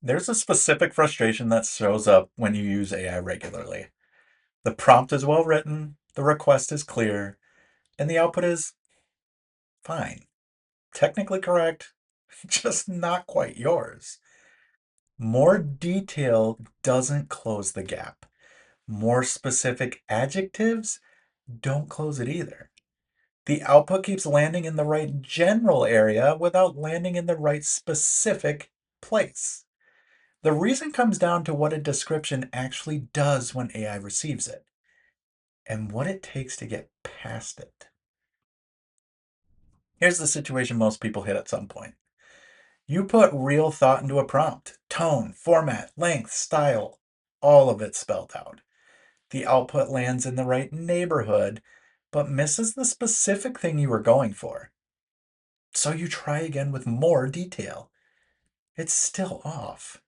There's a specific frustration that shows up when you use AI regularly. The prompt is well written, the request is clear, and the output is fine. Technically correct, just not quite yours. More detail doesn't close the gap. More specific adjectives don't close it either. The output keeps landing in the right general area without landing in the right specific place. The reason comes down to what a description actually does when AI receives it and what it takes to get past it. Here's the situation most people hit at some point. You put real thought into a prompt, tone, format, length, style, all of it spelled out. The output lands in the right neighborhood, but misses the specific thing you were going for. So you try again with more detail. It's still off.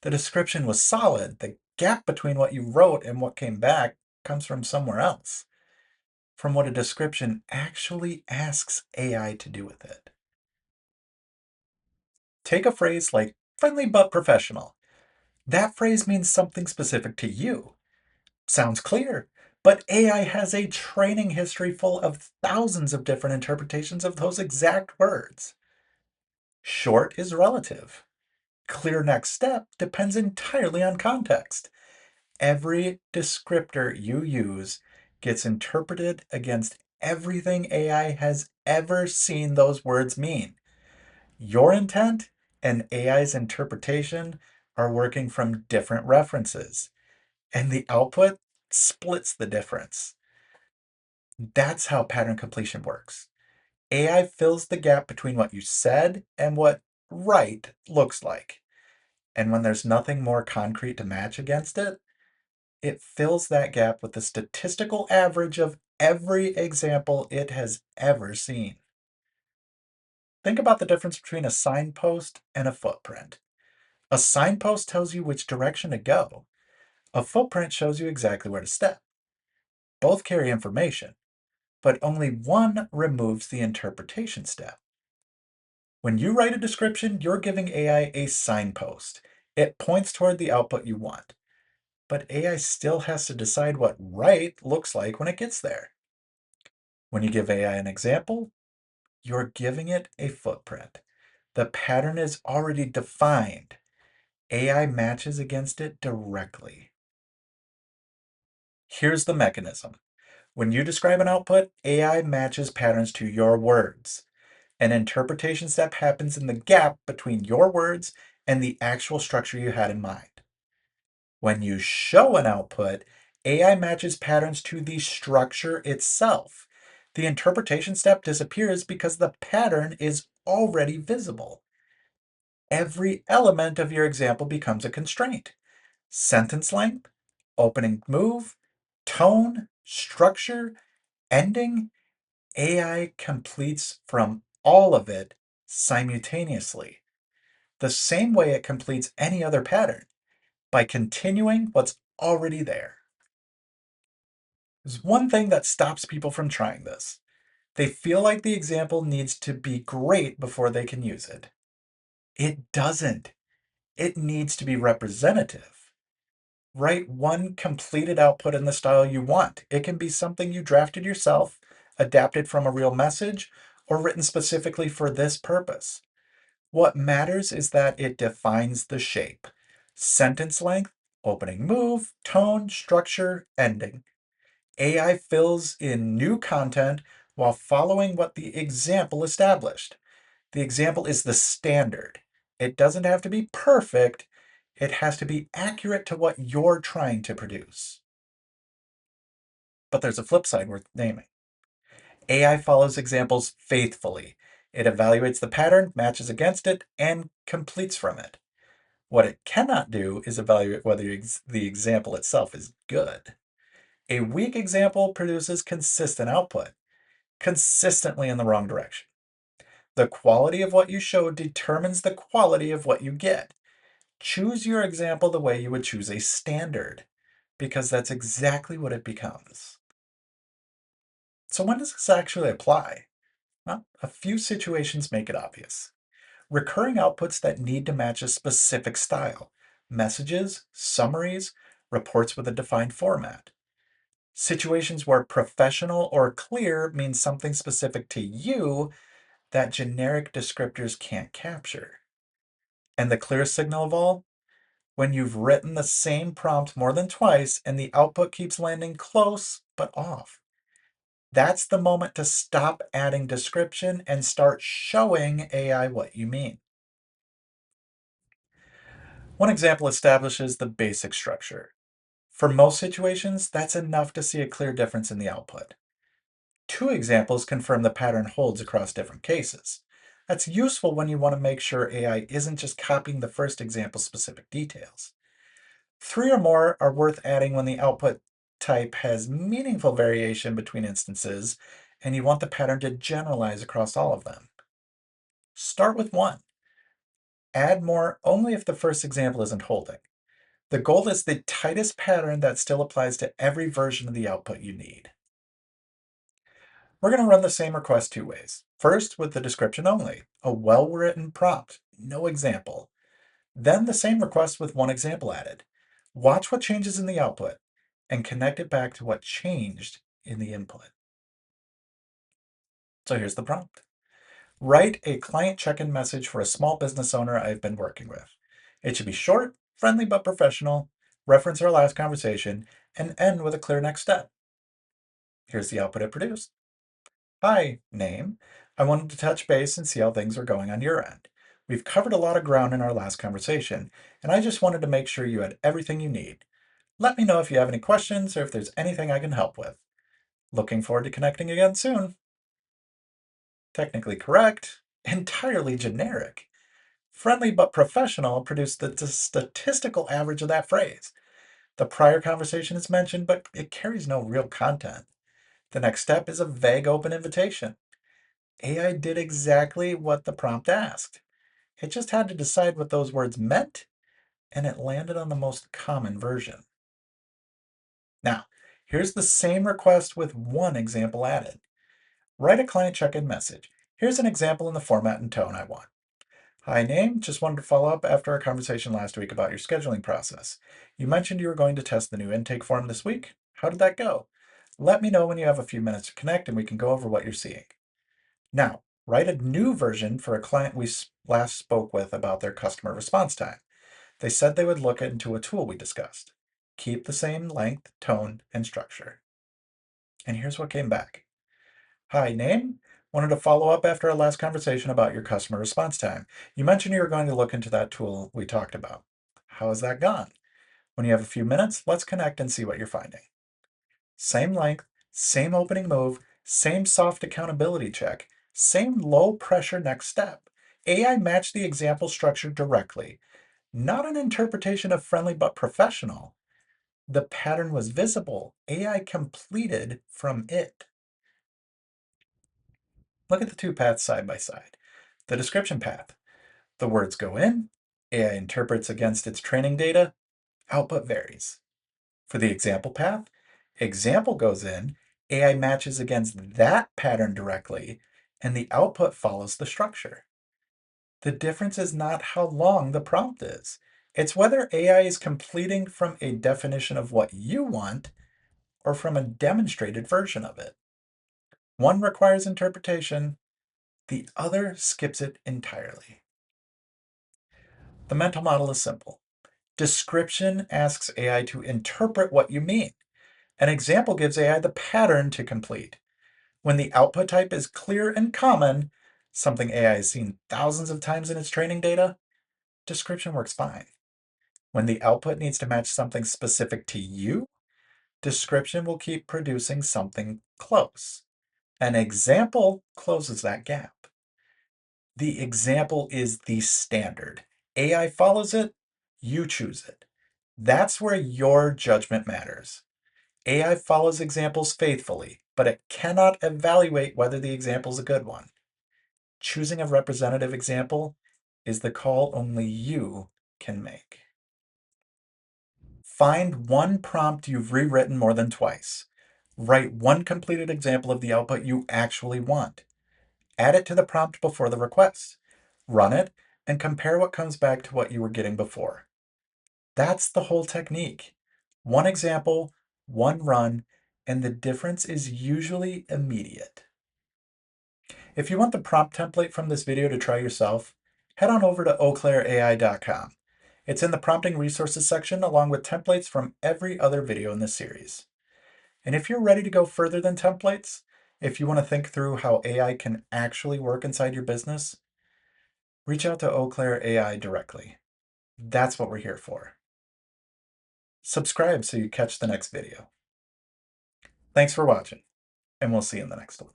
The description was solid. The gap between what you wrote and what came back comes from somewhere else, from what a description actually asks AI to do with it. Take a phrase like friendly but professional. That phrase means something specific to you. Sounds clear, but AI has a training history full of thousands of different interpretations of those exact words. Short is relative. Clear next step depends entirely on context. Every descriptor you use gets interpreted against everything AI has ever seen those words mean. Your intent and AI's interpretation are working from different references, and the output splits the difference. That's how pattern completion works. AI fills the gap between what you said and what right looks like. And when there's nothing more concrete to match against it, it fills that gap with the statistical average of every example it has ever seen. Think about the difference between a signpost and a footprint. A signpost tells you which direction to go. A footprint shows you exactly where to step. Both carry information, but only one removes the interpretation step. When you write a description, you're giving AI a signpost. It points toward the output you want, but AI still has to decide what right looks like when it gets there. When you give AI an example, you're giving it a footprint. The pattern is already defined. AI matches against it directly. Here's the mechanism. When you describe an output, AI matches patterns to your words. An interpretation step happens in the gap between your words and the actual structure you had in mind. When you show an output, AI matches patterns to the structure itself. The interpretation step disappears because the pattern is already visible. Every element of your example becomes a constraint. Sentence length, opening move, tone, structure, ending. AI completes from all of it simultaneously, the same way it completes any other pattern, by continuing what's already there. There's one thing that stops people from trying this. They feel like the example needs to be great before they can use it. It doesn't. It needs to be representative. Write one completed output in the style you want. It can be something you drafted yourself, adapted from a real message, or written specifically for this purpose. What matters is that it defines the shape. Sentence length, opening move, tone, structure, ending. AI fills in new content while following what the example established. The example is the standard. It doesn't have to be perfect, it has to be accurate to what you're trying to produce. But there's a flip side worth naming. AI follows examples faithfully. It evaluates the pattern, matches against it, and completes from it. What it cannot do is evaluate whether the example itself is good. A weak example produces consistent output, consistently in the wrong direction. The quality of what you show determines the quality of what you get. Choose your example the way you would choose a standard, because that's exactly what it becomes. So when does this actually apply? Well, a few situations make it obvious. Recurring outputs that need to match a specific style, messages, summaries, reports with a defined format. Situations where professional or clear means something specific to you that generic descriptors can't capture. And the clearest signal of all? When you've written the same prompt more than twice and the output keeps landing close but off. That's the moment to stop adding description and start showing AI what you mean. One example establishes the basic structure. For most situations, that's enough to see a clear difference in the output. Two examples confirm the pattern holds across different cases. That's useful when you want to make sure AI isn't just copying the first example's specific details. Three or more are worth adding when the output type has meaningful variation between instances and you want the pattern to generalize across all of them. Start with one. Add more only if the first example isn't holding. The goal is the tightest pattern that still applies to every version of the output you need. We're going to run the same request two ways. First, with the description only, a well-written prompt, no example. Then the same request with one example added. Watch what changes in the output and connect it back to what changed in the input. So here's the prompt. Write a client check-in message for a small business owner I've been working with. It should be short, friendly but professional, reference our last conversation, and end with a clear next step. Here's the output it produced. Hi, name. I wanted to touch base and see how things are going on your end. We've covered a lot of ground in our last conversation, and I just wanted to make sure you had everything you need. Let me know if you have any questions or if there's anything I can help with. Looking forward to connecting again soon. Technically correct, entirely generic. Friendly but professional produced the statistical average of that phrase. The prior conversation is mentioned, but it carries no real content. The next step is a vague open invitation. AI did exactly what the prompt asked. It just had to decide what those words meant, and it landed on the most common version. Now, here's the same request with one example added. Write a client check-in message. Here's an example in the format and tone I want. Hi, name. Just wanted to follow up after our conversation last week about your scheduling process. You mentioned you were going to test the new intake form this week. How did that go? Let me know when you have a few minutes to connect and we can go over what you're seeing. Now, write a new version for a client we last spoke with about their customer response time. They said they would look into a tool we discussed. Keep the same length, tone, and structure. And here's what came back. Hi, name. Wanted to follow up after our last conversation about your customer response time. You mentioned you were going to look into that tool we talked about. How has that gone? When you have a few minutes, let's connect and see what you're finding. Same length, same opening move, same soft accountability check, same low pressure next step. AI matched the example structure directly, not an interpretation of friendly but professional. The pattern was visible. AI completed from it. Look at the two paths side by side. The description path. The words go in, AI interprets against its training data, output varies. For the example path, example goes in, AI matches against that pattern directly, and the output follows the structure. The difference is not how long the prompt is. It's whether AI is completing from a definition of what you want or from a demonstrated version of it. One requires interpretation, the other skips it entirely. The mental model is simple. Description asks AI to interpret what you mean. An example gives AI the pattern to complete. When the output type is clear and common, something AI has seen thousands of times in its training data, description works fine. When the output needs to match something specific to you, description will keep producing something close. An example closes that gap. The example is the standard. AI follows it, you choose it. That's where your judgment matters. AI follows examples faithfully, but it cannot evaluate whether the example is a good one. Choosing a representative example is the call only you can make. Find one prompt you've rewritten more than twice. Write one completed example of the output you actually want. Add it to the prompt before the request. Run it and compare what comes back to what you were getting before. That's the whole technique. One example, one run, and the difference is usually immediate. If you want the prompt template from this video to try yourself, head on over to eauclaireai.com. It's in the prompting resources section along with templates from every other video in this series. And if you're ready to go further than templates, if you want to think through how AI can actually work inside your business, reach out to Eau Claire AI directly. That's what we're here for. Subscribe so you catch the next video. Thanks for watching, and we'll see you in the next one.